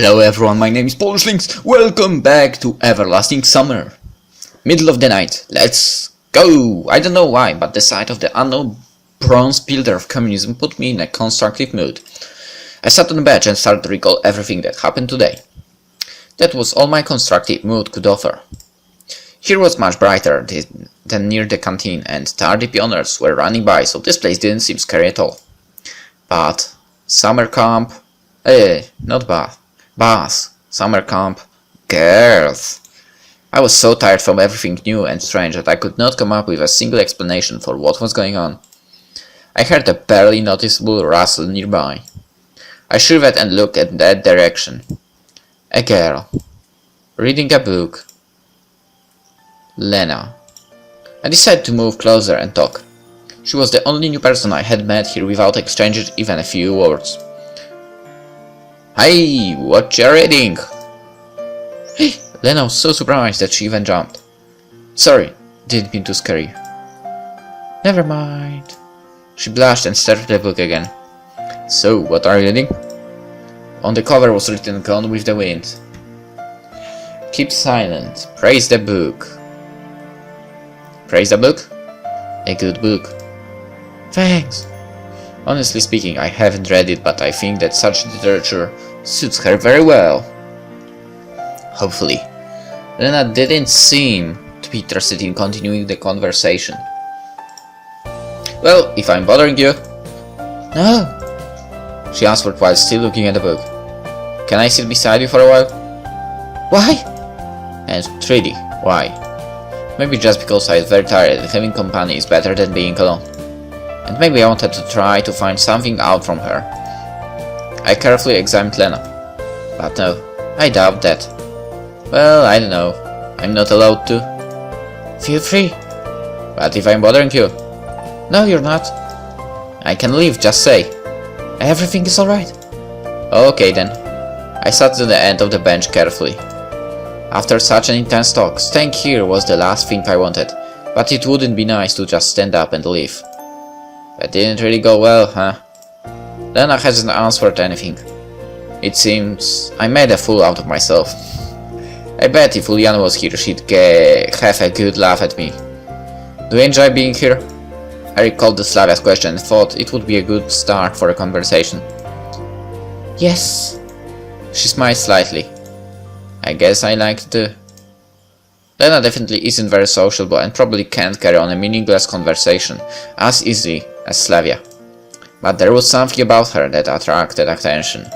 Hello everyone, my name is PolishLynx. Welcome back to Everlasting Summer. Middle of the night, let's go! I don't know why, but the sight of the unknown bronze pillar of communism put me in a constructive mood. I sat on the bench and started to recall everything that happened today. That was all my constructive mood could offer. Here was much brighter than near the canteen, and tardy pioneers were running by, so this place didn't seem scary at all. But summer camp... not bath. Baths, summer camp, girls. I was so tired from everything new and strange that I could not come up with a single explanation for what was going on. I heard a barely noticeable rustle nearby. I shivered and looked in that direction. A girl. Reading a book. Lena. I decided to move closer and talk. She was the only new person I had met here without exchanging even a few words. Hey, what you reading? Hey, Lena was so surprised that she even jumped. Sorry, didn't mean to scare you. Never mind. She blushed and stared at the book again. So, what are you reading? On the cover was written "Gone with the Wind." Keep silent. Praise the book. Praise the book? A good book. Thanks. Honestly speaking, I haven't read it, but I think that such literature suits her very well. Hopefully. Lena didn't seem to be interested in continuing the conversation. Well, if I'm bothering you... No, she answered while still looking at the book. Can I sit beside you for a while? Why? And really, why? Maybe just because I was very tired and having company is better than being alone. And maybe I wanted to try to find something out from her. I carefully examined Lena. But no, I doubt that. Well, I don't know. I'm not allowed to. Feel free. But if I'm bothering you... No, you're not. I can leave, just say. Everything is alright. Okay then. I sat to the end of the bench carefully. After such an intense talk, staying here was the last thing I wanted. But it wouldn't be nice to just stand up and leave. That didn't really go well, huh? Lena hasn't answered anything. It seems I made a fool out of myself. I bet if Uliana was here, she'd have a good laugh at me. Do you enjoy being here? I recalled the Slavia's question and thought it would be a good start for a conversation. Yes. She smiled slightly. I guess I like to. Lena definitely isn't very sociable and probably can't carry on a meaningless conversation as easily as Slavia. But there was something about her that attracted attention.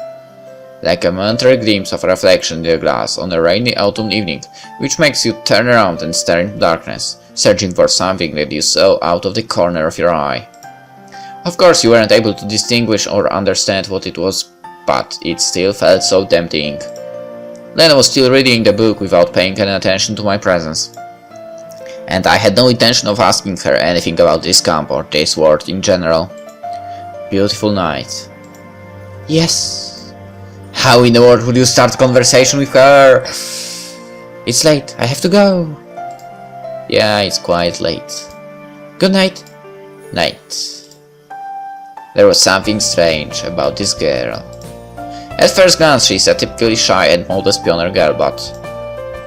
Like a momentary glimpse of reflection in the glass on a rainy autumn evening, which makes you turn around and stare into darkness, searching for something that you saw out of the corner of your eye. Of course you weren't able to distinguish or understand what it was, but it still felt so tempting. Lena was still reading the book without paying any attention to my presence. And I had no intention of asking her anything about this camp or this world in general. Beautiful night. Yes. How in the world would you start a conversation with her? It's late, I have to go. Yeah, it's quite late. Good night. Night. There was something strange about this girl. At first glance, she's a typically shy and modest pioneer girl, but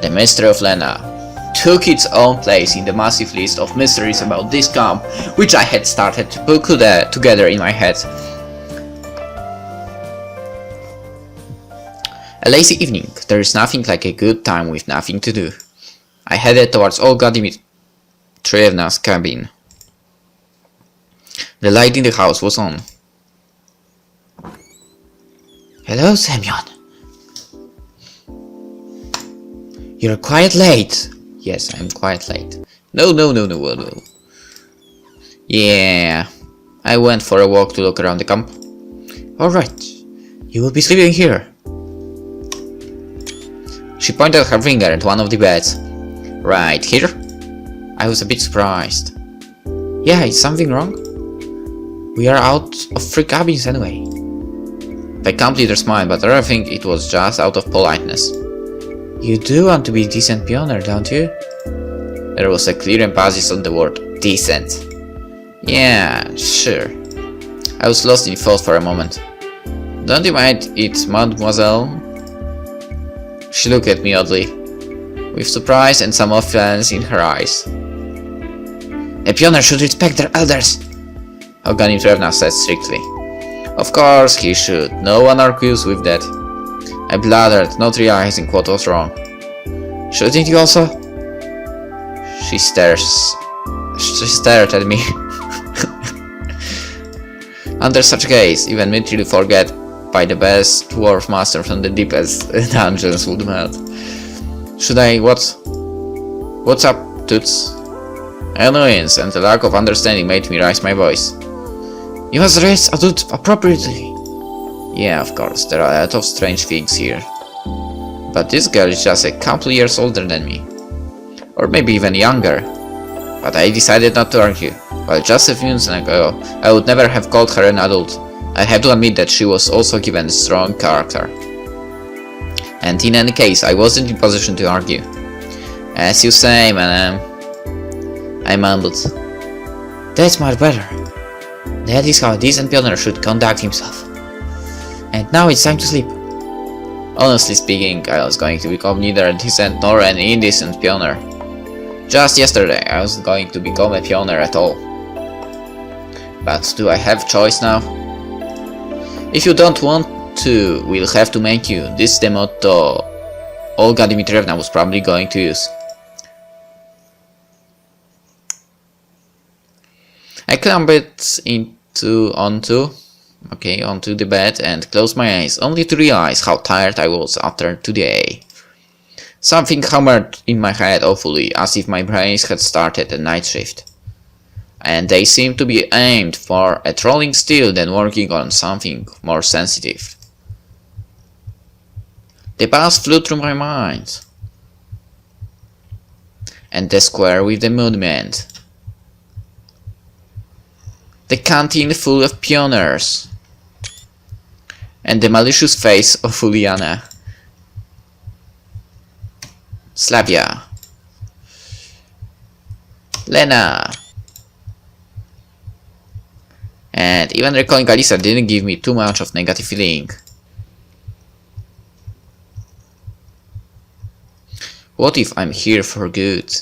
the mystery of Lena took its own place in the massive list of mysteries about this camp, which I had started to put together in my head. A lazy evening. There is nothing like a good time with nothing to do. I headed towards Olga Dmitrievna's cabin. The light in the house was on. Hello, Semyon. You're quite late. Yes, I'm quite late. No. Yeah, I went for a walk to look around the camp. Alright, you will be sleeping here. She pointed her finger at one of the beds. Right here? I was a bit surprised. Yeah, is something wrong? We are out of 3 cabins anyway. The camp leader smiled, but I think it was just out of politeness. You do want to be a decent pioneer, don't you? There was a clear emphasis on the word decent. Yeah, sure. I was lost in thought for a moment. Don't you mind it, mademoiselle? She looked at me oddly, with surprise and some offense in her eyes. A pioneer should respect their elders, Oganitrevna said strictly. Of course he should, no one argues with that. I blundered, not realizing what was wrong. Shouldn't you also? She stared at me. Under such gaze, even mentally forget by the best dwarf master from the deepest dungeons would melt. Should I what? What's up, Toots? Annoyance and the lack of understanding made me raise my voice. You must raise adults appropriately. Yeah, of course, there are a lot of strange things here. But this girl is just a couple years older than me. Or maybe even younger. But I decided not to argue. While just a few minutes ago, I would never have called her an adult. I have to admit that she was also given a strong character. And in any case, I wasn't in position to argue. As you say, madam, I mumbled. That's much better. That is how a decent pioneer should conduct himself. And now it's time to sleep. Honestly speaking, I was going to become neither a decent nor an indecent pioneer. Just yesterday, I was going to become a pioneer at all. But do I have choice now? If you don't want to, we'll have to make you. This is the motto Olga Dmitrievna was probably going to use. I clambered onto the bed and closed my eyes, only to realize how tired I was after today. Something hammered in my head awfully, as if my brains had started a night shift. And they seemed to be aimed for at rolling still than working on something more sensitive. The past flew through my mind. And the square with the monument. The canteen full of pioneers. And the malicious face of Uliana. Slavia. Lena. And even recalling Alisa didn't give me too much of negative feeling. What if I'm here for good?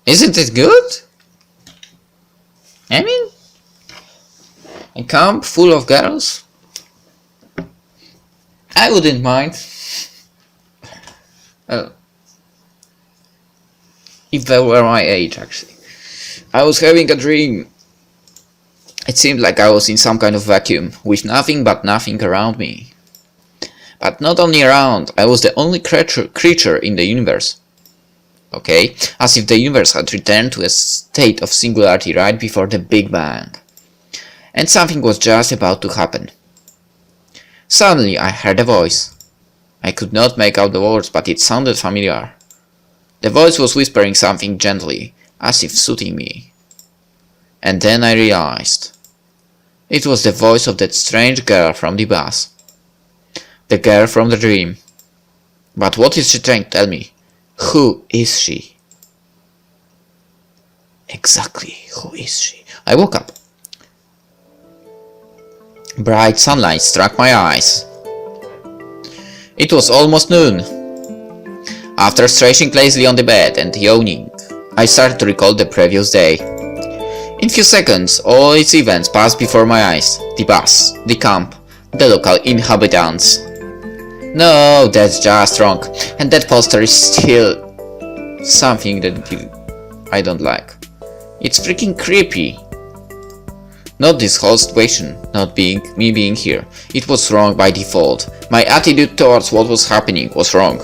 Isn't it good? I mean, a camp full of girls? I wouldn't mind. If they were my age, actually. I was having a dream. It seemed like I was in some kind of vacuum, with nothing but nothing around me. But not only around, I was the only creature in the universe. Okay, as if the universe had returned to a state of singularity right before the Big Bang. And something was just about to happen. Suddenly I heard a voice. I could not make out the words, but it sounded familiar. The voice was whispering something gently, as if soothing me. And then I realized. It was the voice of that strange girl from the bus. The girl from the dream. But what is she trying to tell me? Who is she? Exactly, who is she? I woke up. Bright sunlight struck my eyes. It was almost noon. After stretching lazily on the bed and yawning, I started to recall the previous day. In few seconds, all its events passed before my eyes. The bus, the camp, the local inhabitants. No, that's just wrong. And that poster is still something that I don't like. It's freaking creepy. Not this whole situation, not me being here. It was wrong by default. My attitude towards what was happening was wrong.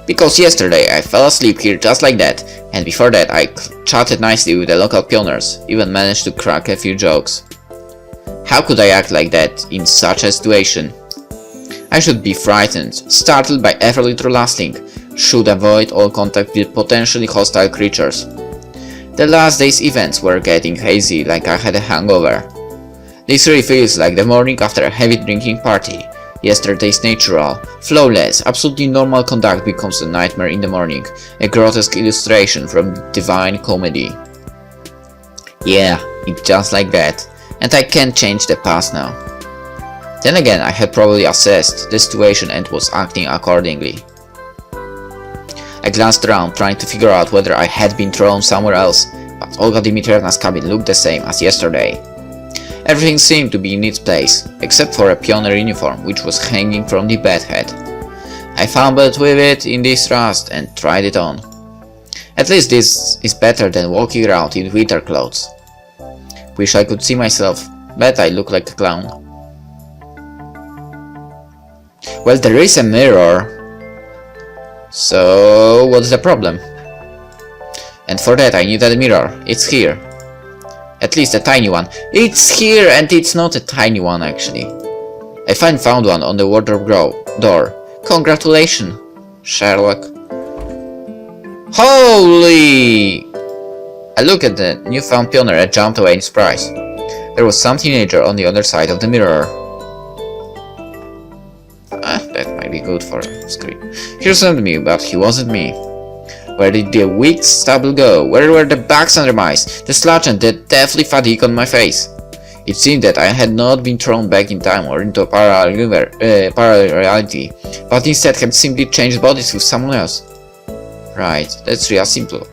Because yesterday I fell asleep here just like that, and before that I chatted nicely with the local pioneers, even managed to crack a few jokes. How could I act like that in such a situation? I should be frightened, startled by every little last thing, should avoid all contact with potentially hostile creatures. The last day's events were getting hazy, like I had a hangover. This really feels like the morning after a heavy drinking party. Yesterday's natural, flawless, absolutely normal conduct becomes a nightmare in the morning, a grotesque illustration from Divine Comedy. Yeah, it's just like that, and I can't change the past now. Then again, I had probably assessed the situation and was acting accordingly. I glanced around, trying to figure out whether I had been thrown somewhere else, but Olga Dmitrievna's cabin looked the same as yesterday. Everything seemed to be in its place, except for a pioneer uniform which was hanging from the bedhead. I fumbled with it in distrust and tried it on. At least this is better than walking around in winter clothes. Wish I could see myself, bet I look like a clown. Well, there is a mirror. So, what's the problem? And for that I needed a mirror. It's here. At least a tiny one. It's here, and it's not a tiny one actually. I finally found one on the wardrobe door. Congratulations, Sherlock. Holy! I looked at the newfound pioneer and jumped away in surprise. There was some teenager on the other side of the mirror. That might be good for a screen. He resembled me, but he wasn't me. Where did the weak stubble go? Where were the bags under my eyes, the slouch and the deathly fatigue on my face? It seemed that I had not been thrown back in time or into a parallel reality, but instead had simply changed bodies with someone else. Right, that's real simple.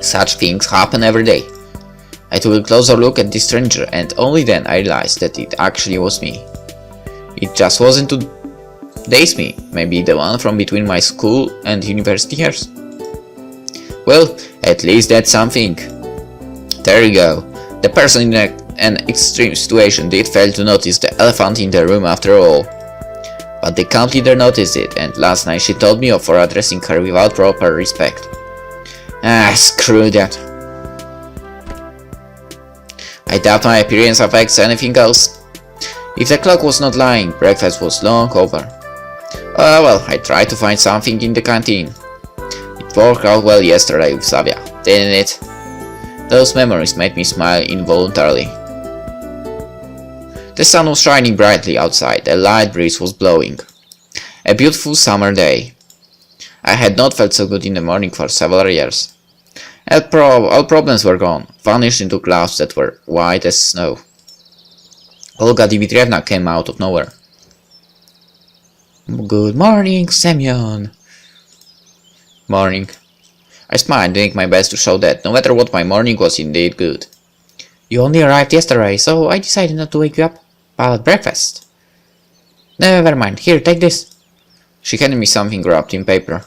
Such things happen every day. I took a closer look at this stranger, and only then I realized that it actually was me. It just wasn't today's me, maybe the one from between my school and university years. Well, at least that's something. There you go. The person in an extreme situation did fail to notice the elephant in the room after all. But the camp leader noticed it, and last night she told me off for addressing her without proper respect. Screw that. I doubt my appearance affects anything else. If the clock was not lying, breakfast was long over. Well, I tried to find something in the canteen. It worked out well yesterday with Savia, didn't it? Those memories made me smile involuntarily. The sun was shining brightly outside, a light breeze was blowing. A beautiful summer day. I had not felt so good in the morning for several years. All problems were gone, vanished into clouds that were white as snow. Olga Dmitrievna came out of nowhere. Good morning, Semyon. Morning. I smiled, doing my best to show that, no matter what, my morning was indeed good. You only arrived yesterday, so I decided not to wake you up. But breakfast. Never mind, here, take this. She handed me something wrapped in paper.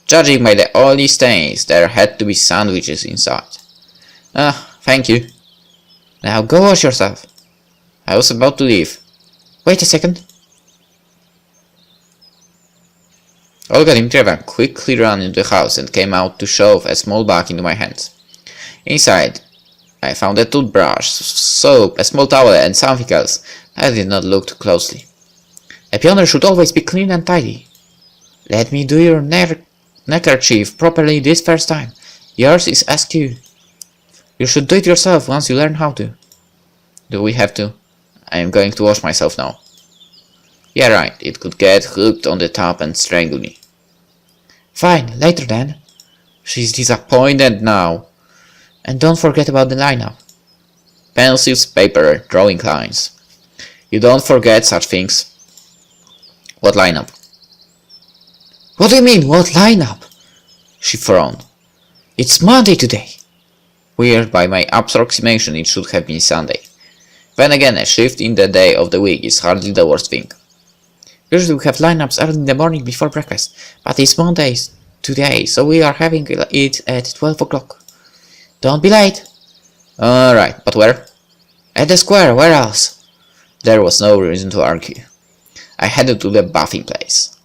Judging by the oily stains, there had to be sandwiches inside. Thank you. Now go wash yourself. I was about to leave. Wait a second. Olga Dmitrievna quickly ran into the house and came out to shove a small bag into my hands. Inside, I found a toothbrush, soap, a small towel, and something else. I did not look too closely. A pioneer should always be clean and tidy. Let me do your neckerchief properly this first time. Yours is SQ. You should do it yourself once you learn how to. Do we have to? I am going to wash myself now. Yeah, right, it could get hooked on the top and strangle me. Fine, later then. She's disappointed now. And don't forget about the lineup. Pencils, paper, drawing lines. You don't forget such things. What lineup? What do you mean, what lineup? She frowned. It's Monday today. Weird, by my approximation it should have been Sunday. Then again, a shift in the day of the week is hardly the worst thing. Usually we have lineups early in the morning before breakfast, but it's Monday today, so we are having it at 12 o'clock. Don't be late. Alright, but where? At the square, where else? There was no reason to argue. I headed to the bathing place.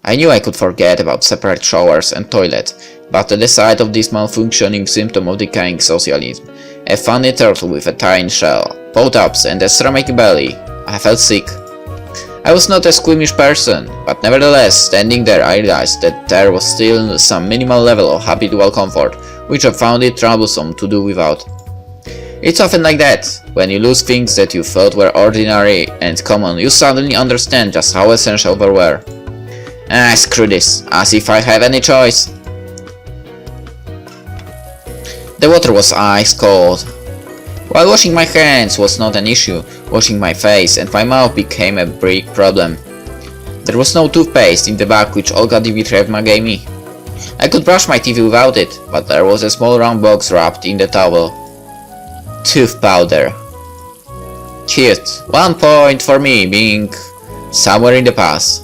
I knew I could forget about separate showers and toilet, but at the sight of this malfunctioning symptom of decaying socialism, a funny turtle with a tiny shell, pot-ups and a ceramic belly, I felt sick. I was not a squeamish person, but nevertheless, standing there I realized that there was still some minimal level of habitual comfort, which I found it troublesome to do without. It's often like that. When you lose things that you thought were ordinary and common, you suddenly understand just how essential they were. Screw this, as if I have any choice. The water was ice cold. While washing my hands was not an issue, washing my face and my mouth became a big problem. There was no toothpaste in the bag which Olga Dimitrievna gave me. I could brush my teeth without it, but there was a small round box wrapped in the towel. Tooth powder. Cute. 1 point for me being somewhere in the past.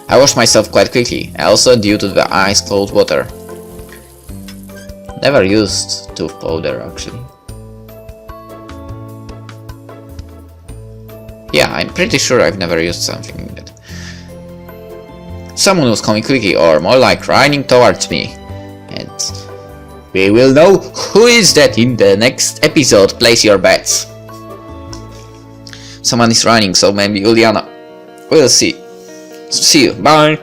I washed myself quite quickly, also due to the ice cold water. Never used tooth powder actually. Yeah, I'm pretty sure I've never used something like that. Someone was coming quickly, or more like running towards me. And we will know who is that in the next episode. Place your bets. Someone is running, so maybe Uliana. We'll see. See you. Bye.